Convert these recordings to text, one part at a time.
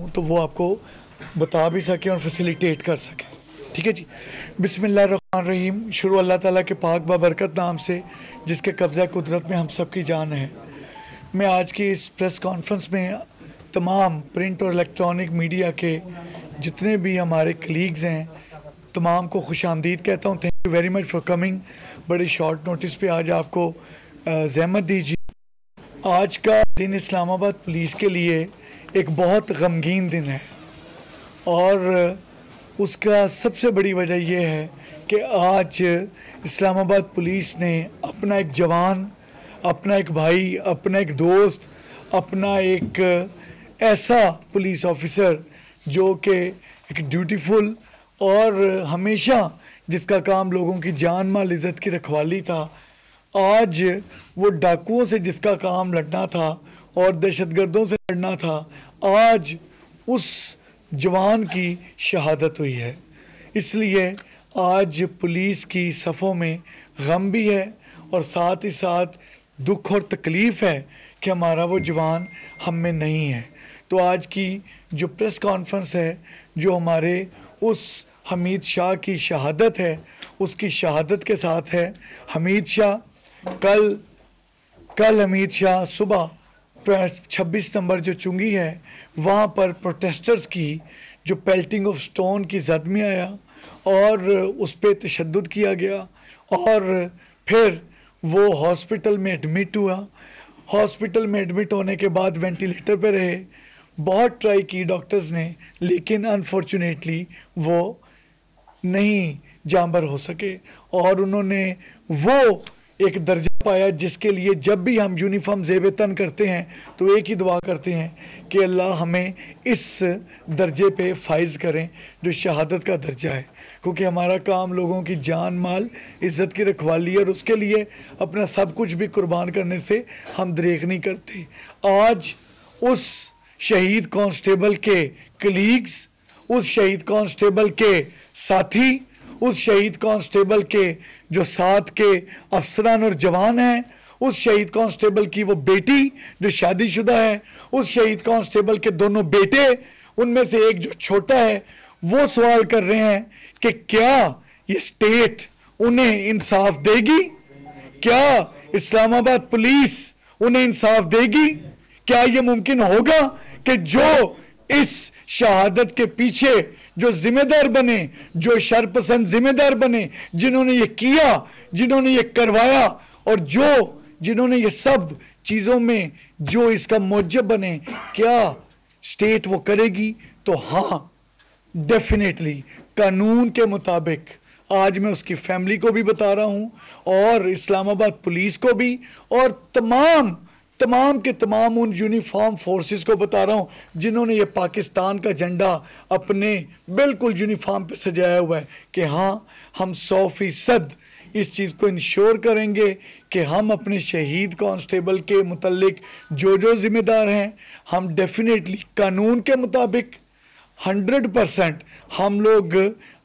तो वो आपको बता भी सके और फैसिलिटेट कर सके। ठीक है जी। बिस्मिल्लाहिर्रहमानिर्रहीम। शुरू अल्लाह ताला के पाक बाबरकत नाम से जिसके कब्ज़ा कुदरत में हम सब की जान है। मैं आज की इस प्रेस कॉन्फ्रेंस में तमाम प्रिंट और इलेक्ट्रॉनिक मीडिया के जितने भी हमारे कलीग्स हैं तमाम को खुश आमदीद कहता हूँ। Thank you very much for coming. बड़ी शॉर्ट नोटिस पे आज आपको ज़हमत दीजिए। आज का दिन इस्लामाबाद पुलिस के लिए एक बहुत गमगीन दिन है और उसका सबसे बड़ी वजह यह है कि आज इस्लामाबाद पुलिस ने अपना एक जवान, अपना एक भाई, अपना एक दोस्त, अपना एक ऐसा पुलिस ऑफिसर जो कि एक ड्यूटीफुल और हमेशा जिसका काम लोगों की जान माल इज़्ज़त की रखवाली था, आज वो डाकुओं से जिसका काम लड़ना था और दहशतगर्दों से लड़ना था, आज उस जवान की शहादत हुई है। इसलिए आज पुलिस की सफ़ों में गम भी है और साथ ही साथ दुख और तकलीफ़ है कि हमारा वो जवान हम में नहीं है। तो आज की जो प्रेस कॉन्फ्रेंस है, जो हमारे उस हमीद शाह की शहादत है, उसकी शहादत के साथ है। हमीद शाह कल हमीद शाह सुबह 26 नंबर जो चुंगी है वहाँ पर प्रोटेस्टर्स की जो पेल्टिंग ऑफ स्टोन की जद में आया और उस पर तशद्दुद किया गया और फिर वो हॉस्पिटल में एडमिट हुआ। हॉस्पिटल में एडमिट होने के बाद वेंटिलेटर पे रहे। बहुत ट्राई की डॉक्टर्स ने, लेकिन अनफॉर्चुनेटली वो नहीं जांबर हो सके और उन्होंने वो एक दर्जा पाया जिसके लिए जब भी हम यूनिफॉर्म ज़ेब तन करते हैं तो एक ही दुआ करते हैं कि अल्लाह हमें इस दर्जे पे फाइज करें जो शहादत का दर्जा है, क्योंकि हमारा काम लोगों की जान माल इज़्ज़त की रखवाली और उसके लिए अपना सब कुछ भी कुर्बान करने से हम दरेक नहीं करते। आज उस शहीद कांस्टेबल के कलीग्स, उस शहीद कांस्टेबल के साथी, उस शहीद कांस्टेबल के जो साथ के अफसरान और जवान हैं, उस शहीद कांस्टेबल की वो बेटी जो शादीशुदा है, उस शहीद कांस्टेबल के दोनों बेटे, उनमें से एक जो छोटा है, वो सवाल कर रहे हैं कि क्या ये स्टेट उन्हें इंसाफ देगी? क्या इस्लामाबाद पुलिस उन्हें इंसाफ देगी? क्या ये मुमकिन होगा कि जो इस शहादत के पीछे जो जिम्मेदार बने, जो शरपसंद जिम्मेदार बने, जिन्होंने ये किया, जिन्होंने ये करवाया और जिन्होंने ये सब चीज़ों में जो इसका मौजब बने, क्या स्टेट वो करेगी? तो हाँ, डेफिनेटली कानून के मुताबिक आज मैं उसकी फैमिली को भी बता रहा हूँ और इस्लामाबाद पुलिस को भी और तमाम के तमाम उन यूनिफॉर्म फोर्सेस को बता रहा हूँ जिन्होंने ये पाकिस्तान का झंडा अपने बिल्कुल यूनिफॉर्म पे सजाया हुआ है कि हाँ, हम 100% इस चीज़ को इंश्योर करेंगे कि हम अपने शहीद कांस्टेबल के मुतल्लिक जो ज़िम्मेदार हैं, हम डेफिनेटली कानून के मुताबिक 100% हम लोग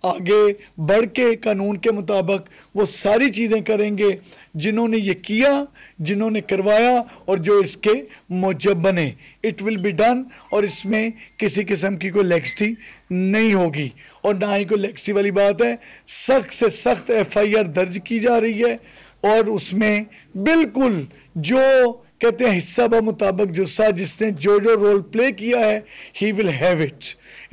आगे बढ़ के कानून के मुताबिक वो सारी चीज़ें करेंगे जिन्होंने ये किया, जिन्होंने करवाया और जो इसके मौजब बने। इट विल बी डन और इसमें किसी किस्म की कोई लेक्सिटी नहीं होगी और ना ही कोई लेक्सिटी वाली बात है। सख्त से सख्त FIR दर्ज की जा रही है और उसमें बिल्कुल जो कहते हैं हिस्सा ब मुताबिक जो सा जिसने जो रोल प्ले किया है, he will have it.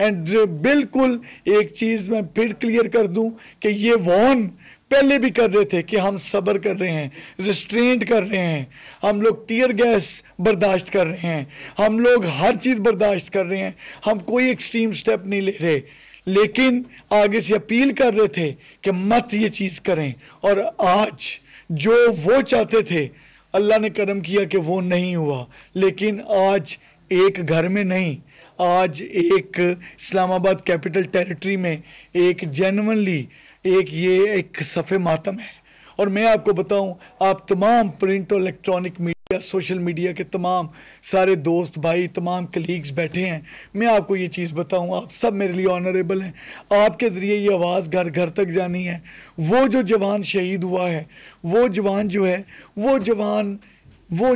And बिल्कुल एक चीज़ मैं फिर क्लियर कर दूं कि ये वॉन पहले भी कर रहे थे कि हम सब्र कर रहे हैं, रिस्ट्रेंट कर रहे हैं, हम लोग टीयर गैस बर्दाश्त कर रहे हैं, हम लोग हर चीज़ बर्दाश्त कर रहे हैं, हम कोई एक्सट्रीम स्टेप नहीं ले रहे, लेकिन आगे से अपील कर रहे थे कि मत ये चीज़ करें। और आज जो वो चाहते थे, अल्लाह ने करम किया कि वो नहीं हुआ। लेकिन आज एक घर में नहीं, आज एक इस्लामाबाद कैपिटल टेरिटरी में एक जेन्युइनली एक सफ़े मातम है। और मैं आपको बताऊं, आप तमाम प्रिंट और इलेक्ट्रॉनिक मीडिया, सोशल मीडिया के तमाम सारे दोस्त भाई, तमाम कलीग्स बैठे हैं, मैं आपको ये चीज़ बताऊं, आप सब मेरे लिए ऑनरेबल हैं। आपके ज़रिए ये आवाज़ घर घर तक जानी है। वो जो जवान शहीद हुआ है, वो जवान जो है, वो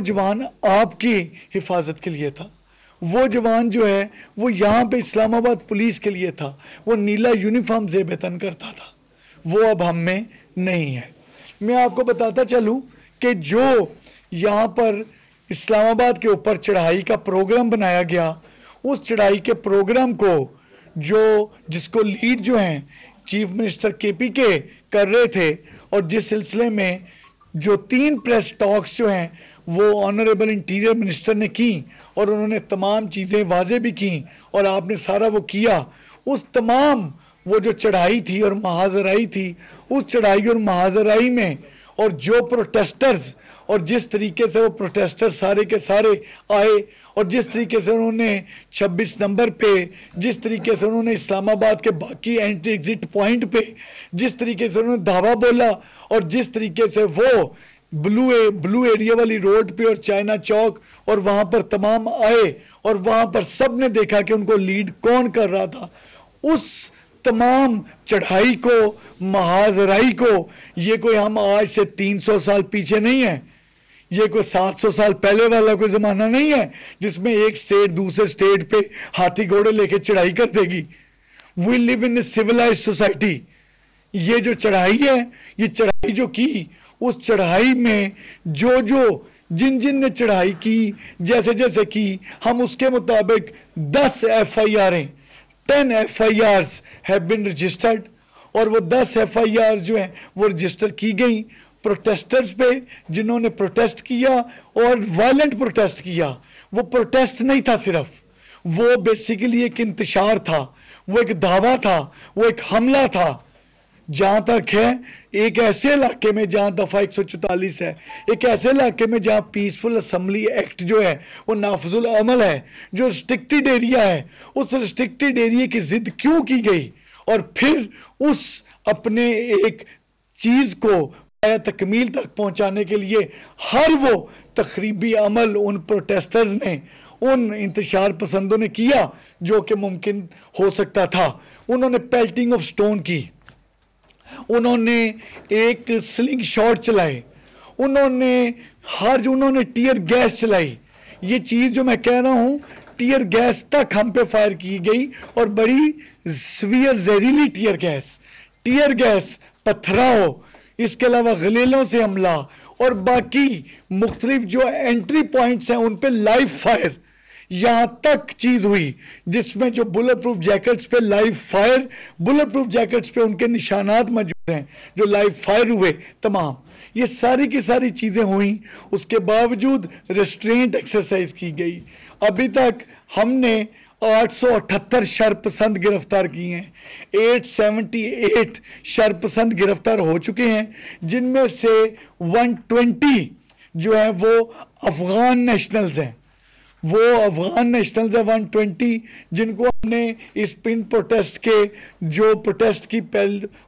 जवान आपकी हिफाजत के लिए था, वो जवान जो है वो यहाँ पे इस्लामाबाद पुलिस के लिए था, वो नीला यूनिफॉर्म ज़ेब-ए-तन करता था, वो अब हम में नहीं है। मैं आपको बताता चलूँ कि जो यहाँ पर इस्लामाबाद के ऊपर चढ़ाई का प्रोग्राम बनाया गया, उस चढ़ाई के प्रोग्राम को जिसको लीड जो हैं चीफ मिनिस्टर KPK कर रहे थे, और जिस सिलसिले में जो 3 प्रेस टॉक्स जो हैं वो ऑनरेबल इंटीरियर मिनिस्टर ने की और उन्होंने तमाम चीज़ें वाजे भी की और आपने सारा वो किया। उस तमाम वो जो चढ़ाई थी और महाजराई थी, उस चढ़ाई और महाजराई में और जो प्रोटेस्टर्स और जिस तरीके से वो प्रोटेस्टर्स सारे के सारे आए और जिस तरीके से उन्होंने 26 नंबर पे, जिस तरीके से उन्होंने इस्लामाबाद के बाकी एंट्री एग्जिट पॉइंट पे जिस तरीके से उन्होंने धावा बोला और जिस तरीके से वो ब्लू एरिया वाली रोड पे और चाइना चौक और वहाँ पर तमाम आए और वहाँ पर सब ने देखा कि उनको लीड कौन कर रहा था। उस तमाम चढ़ाई को, महाजराई को, ये कोई हम आज से 300 साल पीछे नहीं है, ये कोई 700 साल पहले वाला कोई ज़माना नहीं है जिसमें एक स्टेट दूसरे स्टेट पे हाथी घोड़े लेके चढ़ाई कर देगी। We live in a civilised society. ये जो चढ़ाई है, ये चढ़ाई जो की, उस चढ़ाई में जिन ने चढ़ाई की, जैसे जैसे की, हम उसके मुताबिक 10 FIR 10 FIRs have been registered और वो 10 FIR जो हैं वो रजिस्टर की गई प्रोटेस्टर्स पे जिन्होंने प्रोटेस्ट किया और वायलेंट प्रोटेस्ट किया। वो प्रोटेस्ट नहीं था सिर्फ, वो बेसिकली एक इंतशार था, वो एक दावा था, वो एक हमला था। जहाँ तक है एक ऐसे इलाके में जहाँ दफ़ा 144 है, एक ऐसे इलाके में जहाँ पीसफुल असम्बली एक्ट जो है वो नाफजुल अमल है, जो रिस्ट्रिक्टेड एरिया है, उस रिस्ट्रिक्टेड एरिया की ज़िद क्यों की गई और फिर उस अपने एक चीज़ को तकमील तक पहुँचाने के लिए हर वो तखरीबी अमल उन प्रोटेस्टर्स ने, उन इंतशार पसंदों ने किया जो कि मुमकिन हो सकता था। उन्होंने पेल्टिंग ऑफ स्टोन की, उन्होंने एक स्लिंग शॉट चलाए, उन्होंने टीयर गैस चलाई। ये चीज़ जो मैं कह रहा हूँ, टीयर गैस तक हम पे फायर की गई और बड़ी सीवियर जहरीली टीयर गैस, पत्थराव, इसके अलावा गलीलों से हमला और बाकी मुख्तलिफ जो एंट्री पॉइंट्स हैं उन पे लाइव फायर, यहाँ तक चीज़ हुई जिसमें जो बुलेट प्रूफ जैकेट्स पे live fire, bullet proof jackets पे उनके निशानात मौजूद हैं जो लाइव फायर हुए तमाम। ये सारी की सारी चीज़ें हुई, उसके बावजूद रेस्ट्रेंट एक्सरसाइज की गई। अभी तक हमने 878 शरपसंद गिरफ्तार किए हैं, 878 शरपसंद गिरफ्तार हो चुके हैं, जिनमें से 120 जो है वो अफ़गान नेशनल्स हैं, वो अफ़गान नेशनल्स है 120, जिनको हमने इस पिन प्रोटेस्ट के जो प्रोटेस्ट की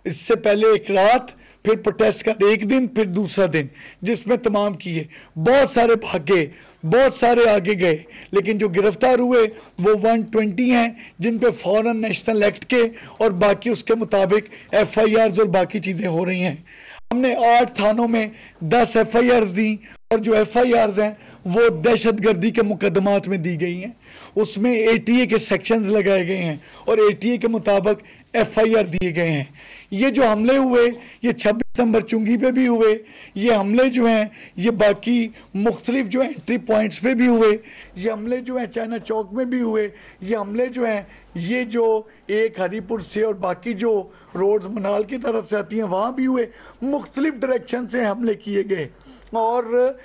इससे पहले एक रात, फिर प्रोटेस्ट का एक दिन, फिर दूसरा दिन, जिसमें तमाम किए। बहुत सारे भागे, बहुत सारे आगे गए, लेकिन जो गिरफ्तार हुए वो 120 हैं, जिन पे फॉरेन नेशनल एक्ट के और बाकी उसके मुताबिक FIRs और बाकी चीज़ें हो रही हैं। हमने 8 थानों में 10 FIRs दी और जो FIRs हैं वो दहशतगर्दी के मुकदमात में दी गई हैं, उसमें ATA के सेक्शंस लगाए गए हैं और ATA के मुताबिक FIR दिए गए हैं। ये जो हमले हुए, ये 26 नंबर चुंगी पे भी हुए, ये हमले जो हैं ये बाकी मुख्तलिफ जो एंट्री पॉइंट्स पे भी हुए, ये हमले जो हैं चाइना चौक में भी हुए, ये हमले जो हैं ये जो एक हरीपुर से और बाकी जो रोड्स मनाल की तरफ से आती हैं वहाँ भी हुए, मुख्तलिफ डायरेक्शन से हमले किए गए। और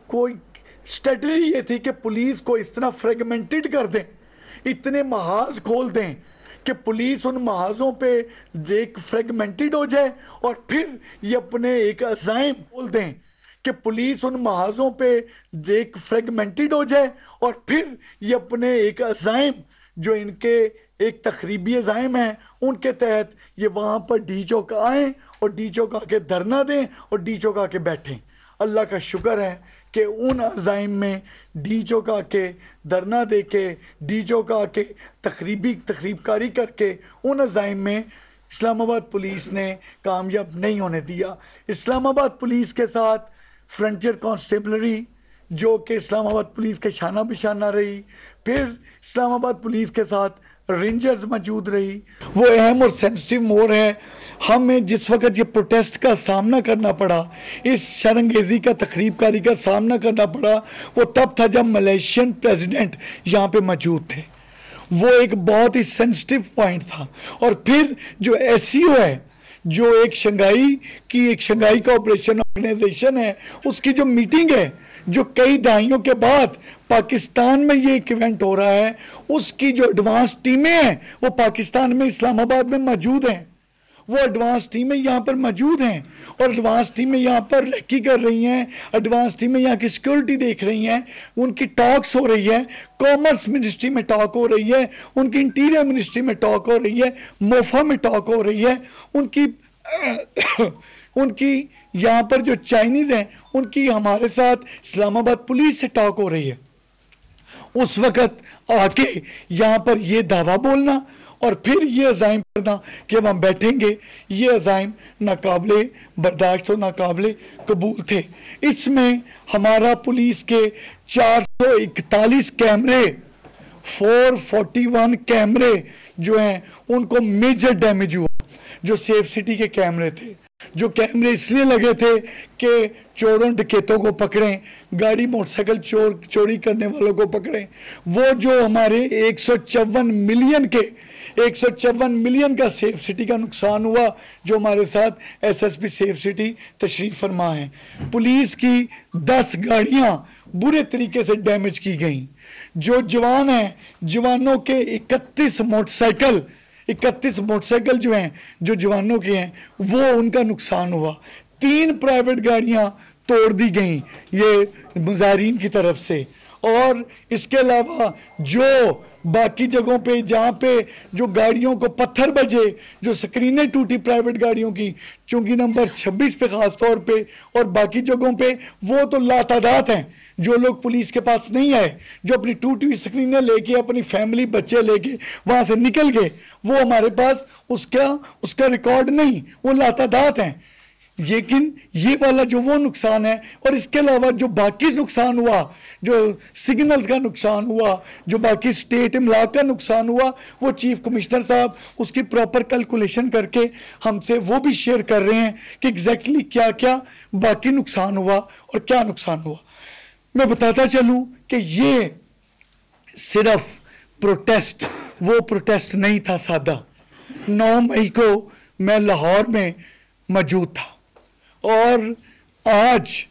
कोई स्ट्रेटजी ये थी कि पुलिस को इस तरह फ्रेगमेंटेड कर दें, इतने महाज खोल दें कि पुलिस उन महाजों पे एक फ्रेगमेंटेड हो जाए और फिर ये अपने एक अज़ाइम बोल दें कि पुलिस उन महाजों पे एक फ्रेगमेंटेड हो जाए और फिर ये अपने एक अज़ाइम जो इनके एक तखरीबी अज़ाइम हैं उनके तहत ये वहाँ पर डी चौक आएँ और डी चौक आके धरना दें और डी चौक आके बैठें। अल्लाह का शुक्र है कि उन अज़ाइम में डी चौक आके धरना दे के, डी चौक आके तकरीबकारी करके उन अज़ाइम में इस्लामाबाद पुलिस ने कामयाब नहीं होने दिया। इस्लामाबाद पुलिस के साथ फ्रंटियर कांस्टेबलरी जो कि इस्लामाबाद पुलिस के शाना बिशाना रही, फिर इस्लामाबाद पुलिस के साथ रेंजर्स मौजूद रही। वो अहम और सेंसिटिव मोड़ है। हमें जिस वक्त ये प्रोटेस्ट का सामना करना पड़ा, इस शरंगेजी का तकरीबकारी का सामना करना पड़ा, वो तब था जब मलेशियन प्रेसिडेंट यहाँ पे मौजूद थे। वो एक बहुत ही सेंसिटिव पॉइंट था। और फिर जो SCO है, जो एक शंघाई कोऑपरेशन ऑर्गेनाइजेशन है, उसकी जो मीटिंग है, जो कई दहाइयों के बाद पाकिस्तान में ये एक इवेंट हो रहा है, उसकी जो एडवांस टीमें हैं वो पाकिस्तान में इस्लामाबाद में मौजूद हैं। वो एडवांस टीमें यहाँ पर मौजूद हैं और एडवांस टीमें यहाँ पर रेकी कर रही हैं, एडवांस टीमें यहाँ की सिक्योरिटी देख रही हैं, उनकी टॉक्स हो रही है, कॉमर्स मिनिस्ट्री में टॉक हो रही है, उनकी इंटीरियर मिनिस्ट्री में टॉक हो रही है, मोफा में टॉक हो रही है, उनकी यहाँ पर जो चाइनीज़ हैं उनकी हमारे साथ इस्लामाबाद पुलिस से टॉक हो रही है। उस वक़्त आके यहाँ पर ये दावा बोलना और फिर ये अज़ाइम करना कि हम बैठेंगे, ये अज़ाइम नाकाबिले बर्दाश्त और नाकाबिले कबूल थे। इसमें हमारा पुलिस के 441 कैमरे, 441 कैमरे जो हैं उनको मेजर डैमेज हुआ। जो सेफ सिटी के कैमरे थे, जो कैमरे इसलिए लगे थे कि चोरों डकैतों को पकड़ें, गाड़ी मोटरसाइकिल चोरी करने वालों को पकड़ें। वो जो हमारे 154 मिलियन का सेफ सिटी का नुकसान हुआ, जो हमारे साथ SSP सेफ सिटी तशरीफ फरमा है। पुलिस की 10 गाड़ियां बुरे तरीके से डैमेज की गई। जो जवान हैं, जवानों के 31 मोटरसाइकिल जो हैं, जो जवानों के हैं, वो उनका नुकसान हुआ। 3 प्राइवेट गाड़ियां तोड़ दी गई ये मुजाहिरीन की तरफ से। और इसके अलावा जो बाकी जगहों पे जहाँ पे जो गाड़ियों को पत्थर बजे, जो स्क्रीनें टूटी प्राइवेट गाड़ियों की, चूंकि नंबर 26 पे ख़ास तौर पे और बाकी जगहों पे, वो तो लातादाद हैं जो लोग पुलिस के पास नहीं आए, जो अपनी टूटी हुई स्क्रीनें लेके, अपनी फैमिली बच्चे लेके वहाँ से निकल गए। वो हमारे पास उसका रिकॉर्ड नहीं, वो लातादाद हैं। लेकिन ये वाला जो वो नुकसान है, और इसके अलावा जो बाकी नुकसान हुआ, जो सिग्नल्स का नुकसान हुआ, जो बाकी स्टेट इमलाक का नुकसान हुआ, वो चीफ कमिश्नर साहब उसकी प्रॉपर कैलकुलेशन करके हमसे वो भी शेयर कर रहे हैं कि एग्जैक्टली क्या क्या बाकी नुकसान हुआ और क्या नुकसान हुआ। मैं बताता चलूं कि ये सिर्फ प्रोटेस्ट, वो प्रोटेस्ट नहीं था सादा। 9 मई को मैं लाहौर में मौजूद था और आज,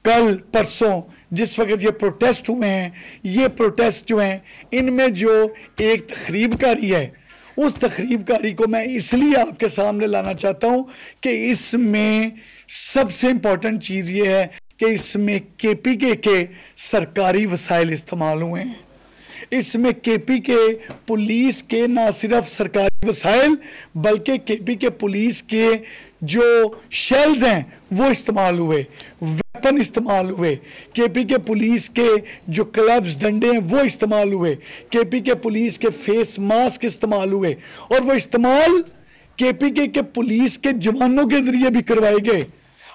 कल, परसों जिस वक्त ये प्रोटेस्ट हुए हैं, ये प्रोटेस्ट जो हैं, इनमें जो एक तखरीबकारी है, उस तखरीबकारी को मैं इसलिए आपके सामने लाना चाहता हूँ कि इसमें सबसे इम्पॉर्टेंट चीज़ ये है कि इसमें KPK के सरकारी वसाइल इस्तेमाल हुए हैं। इसमें KPK पुलिस के ना सिर्फ सरकारी वसाइल, बल्कि KPK पुलिस के जो शेल्स हैं वो इस्तेमाल हुए, वेपन इस्तेमाल हुए, KPK पुलिस के जो क्लब्स, डंडे हैं वो इस्तेमाल हुए, KPK पुलिस के फेस मास्क इस्तेमाल हुए, और वो इस्तेमाल KPK के पुलिस के जवानों के जरिए भी करवाए गए।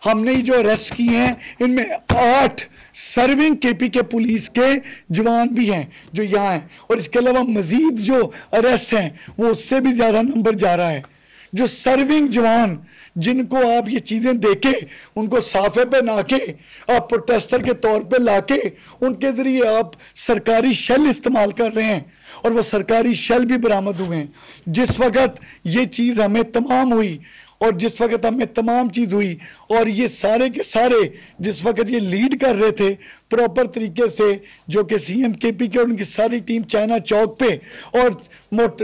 हमने जो अरेस्ट किए हैं, इनमें 8 सर्विंग KPK पुलिस के जवान भी हैं जो यहाँ हैं, और इसके अलावा मजीद जो अरेस्ट हैं वो उससे भी ज़्यादा नंबर जा रहा है। जो सर्विंग जवान, जिनको आप ये चीज़ें देके, उनको साफे पे ना के, आप प्रोटेस्टर के तौर पे लाके, उनके ज़रिए आप सरकारी शेल इस्तेमाल कर रहे हैं, और वो सरकारी शेल भी बरामद हुए हैं। जिस वक्त ये चीज़ हमें तमाम हुई, और जिस वक्त हमें तमाम चीज़ हुई, और ये सारे के सारे जिस वक्त ये लीड कर रहे थे प्रॉपर तरीके से, जो कि CM KPK और उनकी सारी टीम चाइना चौक पे, और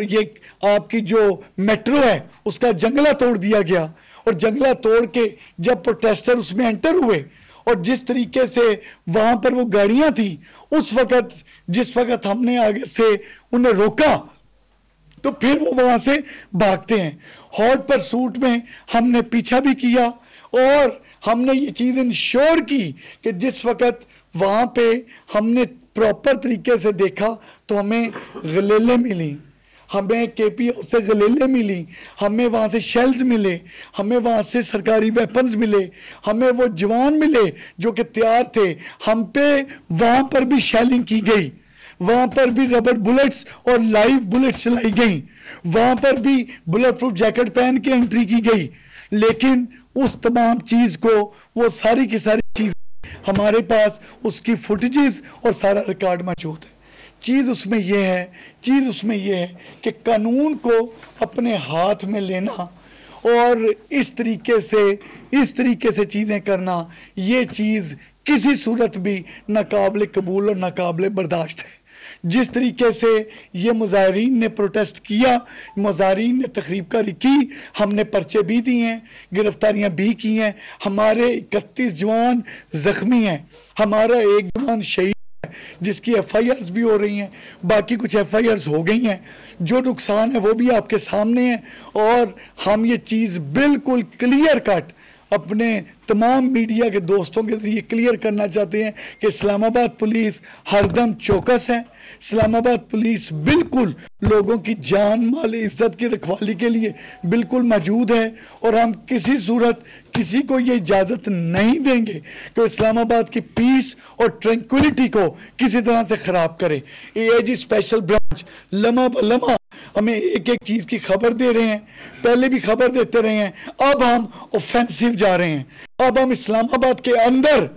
ये आपकी जो मेट्रो है उसका जंगला तोड़ दिया गया, और जंगला तोड़ के जब प्रोटेस्टर उसमें एंटर हुए, और जिस तरीके से वहाँ पर वो गाड़ियाँ थी, उस वक्त जिस वक्त हमने आगे से उन्हें रोका तो फिर वो वहाँ से भागते हैं। हॉट परसूट में हमने पीछा भी किया, और हमने ये चीज़ इंश्योर की कि जिस वक्त वहाँ पे हमने प्रॉपर तरीके से देखा तो हमें गलेले मिली, हमें केपी से गलेले मिली, हमें वहाँ से शेल्स मिले, हमें वहाँ से सरकारी वेपन्स मिले, हमें वो जवान मिले जो कि तैयार थे। हम पे वहाँ पर भी शेलिंग की गई, वहाँ पर भी रबर बुलेट्स और लाइव बुलेट्स चलाई गई, वहाँ पर भी बुलेट प्रूफ जैकेट पहन के एंट्री की गई। लेकिन उस तमाम चीज़ को, वो सारी की सारी चीज़ हमारे पास उसकी फुटेजेस और सारा रिकॉर्ड मौजूद है। चीज़ उसमें यह है कि कानून को अपने हाथ में लेना और इस तरीके से चीज़ें करना, ये चीज़ किसी सूरत भी नाकाबिल कबूल और नाकाबिल बर्दाश्त है। जिस तरीके से ये मुजाहिरीन ने प्रोटेस्ट किया, मुजाहिरीन ने तकरीबकारी की, हमने पर्चे भी दिए हैं, गिरफ्तारियां भी की हैं, हमारे 31 जवान ज़ख्मी हैं, हमारा एक जवान शहीद है जिसकी FIRs भी हो रही हैं, बाकी कुछ FIRs हो गई हैं। जो नुकसान है वो भी आपके सामने है और हम ये चीज़ बिल्कुल क्लियर कट अपने तमाम मीडिया के दोस्तों के जरिए क्लियर करना चाहते हैं कि इस्लामाबाद पुलिस हरदम चौकस है। इस्लामाबाद पुलिस बिल्कुल लोगों की जान माल इज्जत की रखवाली के लिए बिल्कुल मौजूद है और हम किसी सूरत किसी को ये इजाज़त नहीं देंगे कि इस्लामाबाद की पीस और ट्रैंक्विलिटी को किसी तरह से ख़राब करे। AIG स्पेशल ब्रांच लम्हा ब लम्हा हमें एक एक चीज़ की खबर दे रहे हैं, पहले भी खबर देते रहे हैं, अब हम ऑफेंसिव जा रहे हैं। अब हम इस्लामाबाद के अंदर,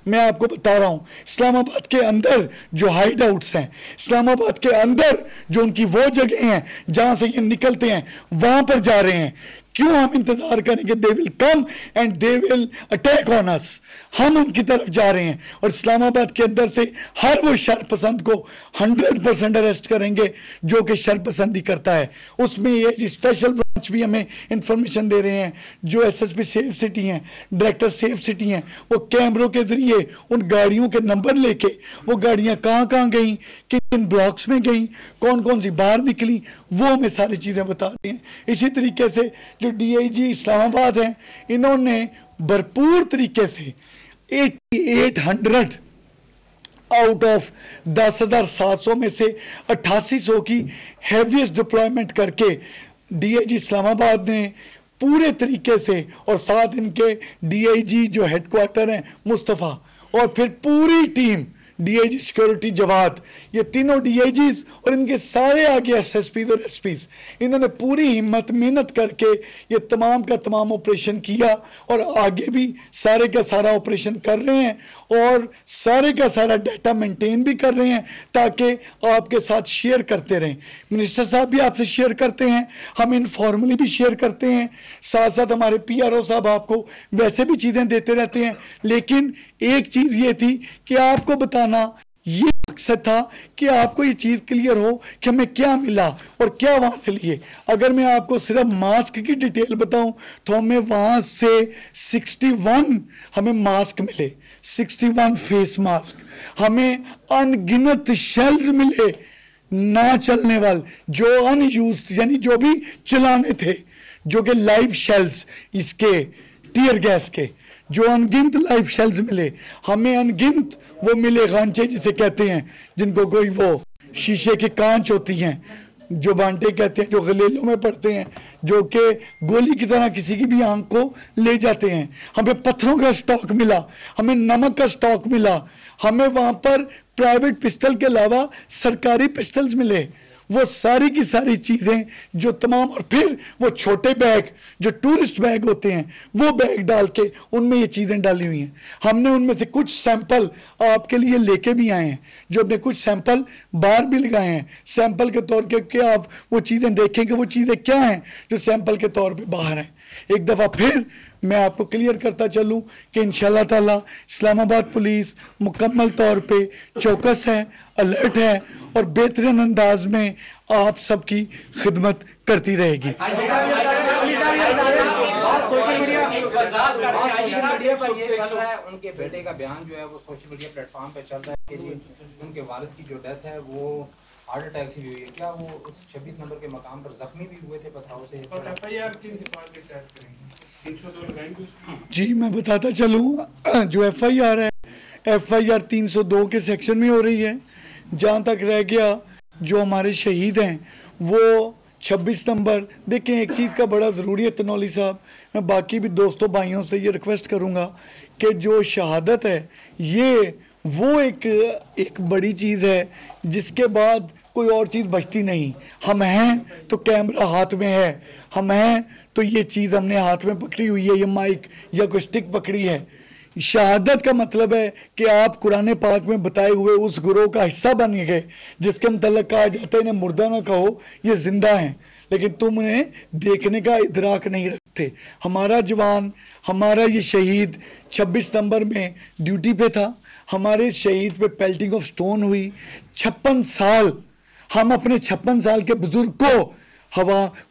मैं आपको बता रहा हूं, इस्लामाबाद के अंदर जो हाइड आउट्स हैं, इस्लामाबाद के अंदर जो उनकी वो जगह हैं जहां से ये निकलते हैं, वहां पर जा रहे हैं। क्यों हम इंतजार करेंगे? They will come and they will attack on us. हम उनकी तरफ जा रहे हैं और इस्लामाबाद के अंदर से हर वो शरपसंद को 100% अरेस्ट करेंगे जो कि शरपसंदी करता है। उसमें ये स्पेशल ब्रांच भी हमें इंफॉर्मेशन दे रहे हैं, जो SSP सेफ सिटी हैं, डायरेक्टर सेफ सिटी हैं, वो कैमरों के जरिए उन गाड़ियों के नंबर लेके वो गाड़ियाँ कहाँ कहाँ गई, किन किन ब्लॉक्स में गई, कौन कौन सी बाहर निकली, वो हमें सारी चीज़ें बताती हैं। इसी तरीके से जो DIG इस्लामाबाद हैं, इन्होंने भरपूर तरीके से 8800 आउट ऑफ 10,700 में से 8800 की हैवीएस्ट डिप्लॉयमेंट करके DIG इस्लामाबाद ने पूरे तरीके से, और साथ इनके DIG जो हेडक्वार्टर हैं मुस्तफ़ा, और फिर पूरी टीम DIG सिक्योरिटी जवाद, ये तीनों DIGs और इनके सारे आगे SSPs और SPs, इन्होंने पूरी हिम्मत मेहनत करके ये तमाम का तमाम ऑपरेशन किया और आगे भी सारे का सारा ऑपरेशन कर रहे हैं और सारे का सारा डाटा मेंटेन भी कर रहे हैं ताकि आपके साथ शेयर करते रहें। मिनिस्टर साहब भी आपसे शेयर करते हैं, हम इनफॉर्मली भी शेयर करते हैं, साथ साथ हमारे PRO साहब आपको वैसे भी चीज़ें देते रहते हैं। लेकिन एक चीज़ ये थी कि आपको बताना ये मकसद था कि आपको ये चीज़ क्लियर हो कि हमें क्या मिला और क्या वहाँ से लिए। अगर मैं आपको सिर्फ मास्क की डिटेल बताऊं तो हमें वहाँ से 61 हमें मास्क मिले, 61 फेस मास्क, हमें अनगिनत शेल्स मिले ना चलने वाले, जो अनयूज्ड यानी जो भी चलाने थे, जो कि लाइव शेल्स इसके टीयर गैस के, जो अनगिनत लाइव शेल्स मिले। हमें अनगिनत वो मिले गांचे जिसे कहते हैं, जिनको कोई वो शीशे की कांच होती हैं जो बांटे कहते हैं, जो गलेलों में पड़ते हैं, जो कि गोली की तरह किसी की भी आंख को ले जाते हैं। हमें पत्थरों का स्टॉक मिला, हमें नमक का स्टॉक मिला, हमें वहाँ पर प्राइवेट पिस्टल के अलावा सरकारी पिस्टल्स मिले। वो सारी की सारी चीज़ें जो तमाम, और फिर वो छोटे बैग जो टूरिस्ट बैग होते हैं वो बैग डाल के उनमें ये चीज़ें डाली हुई हैं। हमने उनमें से कुछ सैंपल आपके लिए लेके भी आए हैं, जो अपने कुछ सैंपल बाहर भी लगाए हैं सैंपल के तौर के, कि आप वो चीज़ें देखें कि वो चीज़ें क्या हैं जो सैंपल के तौर पे बाहर हैं। एक दफ़ा फिर मैं आपको क्लियर करता चलूं कि इंशाल्लाह ताला इस्लामाबाद पुलिस मुकम्मल तौर पे चौकस है, अलर्ट है और बेहतरीन अंदाज में आप सबकी खिदमत करती रहेगी। उनके बेटे का बयान जो है वो सोशल मीडिया प्लेटफॉर्म पे चल रहा है कि जी उनके वालिद की जो डेथ है वो हार्ट अटैक से भी हुई है। क्या वो उस 26 नंबर के मकाम पर जख्मी भी हुए थे पथराव से? और FIR की जी मैं बताता चलूँ, जो FIR है, FIR 302 के सेक्शन में हो रही है। जहाँ तक रह गया जो हमारे शहीद हैं वो 26 नंबर देखें। एक चीज़ का बड़ा ज़रूरी है तनौली साहब, मैं बाकी भी दोस्तों भाइयों से ये रिक्वेस्ट करूँगा कि जो शहादत है ये वो एक बड़ी चीज़ है जिसके बाद कोई और चीज़ बचती नहीं। हम हैं तो कैमरा हाथ में है, हम हैं तो ये चीज़ हमने हाथ में पकड़ी हुई है, ये माइक या कोई स्टिक पकड़ी है। शहादत का मतलब है कि आप कुरान पाक में बताए हुए उस गुरोह का हिस्सा बन गए जिसके मतलब कहा जाता है इन्हें मुर्दा ना कहो, ये जिंदा हैं, लेकिन तुम उन्हें देखने का इदराक नहीं रखते। हमारा जवान, हमारा ये शहीद 26 नंबर में ड्यूटी पे था, हमारे शहीद पे पेल्टिंग ऑफ स्टोन हुई। 56 साल हम अपने 56 साल के बुजुर्ग को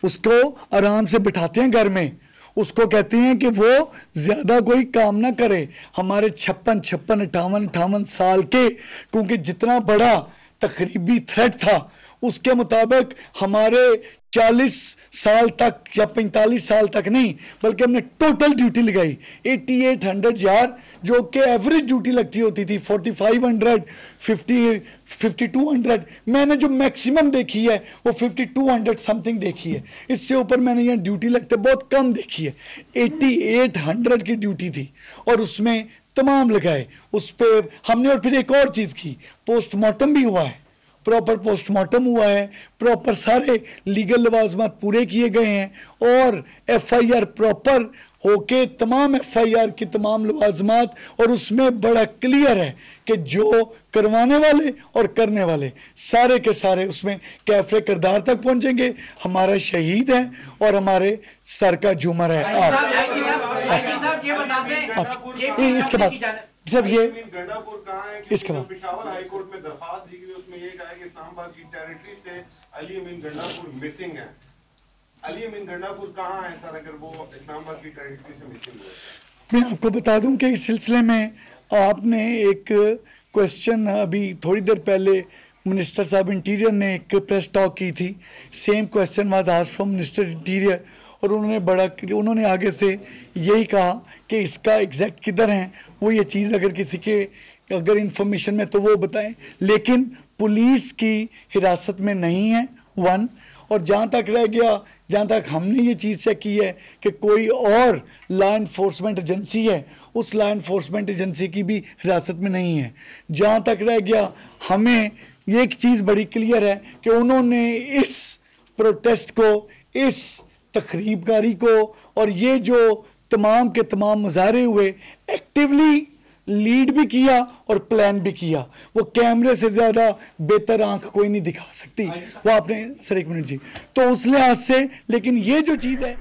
उसको आराम से बिठाते हैं घर में, उसको कहते हैं कि वो ज्यादा कोई काम ना करे। हमारे 56, 58 साल के, क्योंकि जितना बड़ा तकरीबी थ्रेट था उसके मुताबिक हमारे 40 साल तक या 45 साल तक नहीं बल्कि हमने टोटल ड्यूटी लगाई 8800 यार, जो कि एवरेज ड्यूटी लगती होती थी 4500, 5200। मैंने जो मैक्सिमम देखी है वो 5200 समथिंग देखी है, इससे ऊपर मैंने यहाँ ड्यूटी लगते बहुत कम देखी है। 8800 की ड्यूटी थी और उसमें तमाम लगाए उस पर हमने। और फिर एक और चीज़ की, पोस्टमार्टम भी हुआ है, प्रॉपर पोस्टमार्टम हुआ है, प्रॉपर सारे लीगल लवाजमात पूरे किए गए हैं और FIR प्रॉपर होके तमाम FIR की तमाम लवाजमात, और उसमें बड़ा क्लियर है कि जो करवाने वाले और करने वाले सारे के सारे उसमें कैफरे किरदार तक पहुंचेंगे। हमारा शहीद है और हमारे सर का झूमर है। इसके बाद जब ये गंडापुर कहाँ है कि इसके बाद पेशावर हाई कोर्ट में दरखास्त दी गई, उसमें ये कहा है कि इस्लामाबाद की टेरिटरी से अली अमीन गंडापुर मिसिंग है। अली अमीन गंडापुर कहाँ है सर, अगर वो इस्लामाबाद की टेरिटरी से मिसिंग हुए? मैं आपको बता दूं कि इस सिलसिले में आपने एक क्वेश्चन अभी थोड़ी देर पहले मिनिस्टर साहब इंटीरियर ने एक प्रेस टॉक की थी, same question was asked from minister interior, और उन्होंने आगे से यही कहा कि इसका एग्जैक्ट किधर है वो ये चीज़ अगर किसी के अगर इंफॉर्मेशन में तो वो बताएं, लेकिन पुलिस की हिरासत में नहीं है वन। और जहाँ तक रह गया, जहाँ तक हमने ये चीज़ चेक की है कि कोई और लॉ इन्फोर्समेंट एजेंसी है, उस लॉ इन्फोर्समेंट एजेंसी की भी हिरासत में नहीं है। जहाँ तक रह गया, हमें ये एक चीज़ बड़ी क्लियर है कि उन्होंने इस प्रोटेस्ट को, इस तकरीबकारी को और ये जो तमाम के तमाम मुजाहरे हुए एक्टिवली लीड भी किया और प्लान भी किया। वो कैमरे से ज़्यादा बेहतर आंख कोई नहीं दिखा सकती वो आपने। सर एक मिनट जी, तो उस लिहाज से, लेकिन ये जो चीज़ है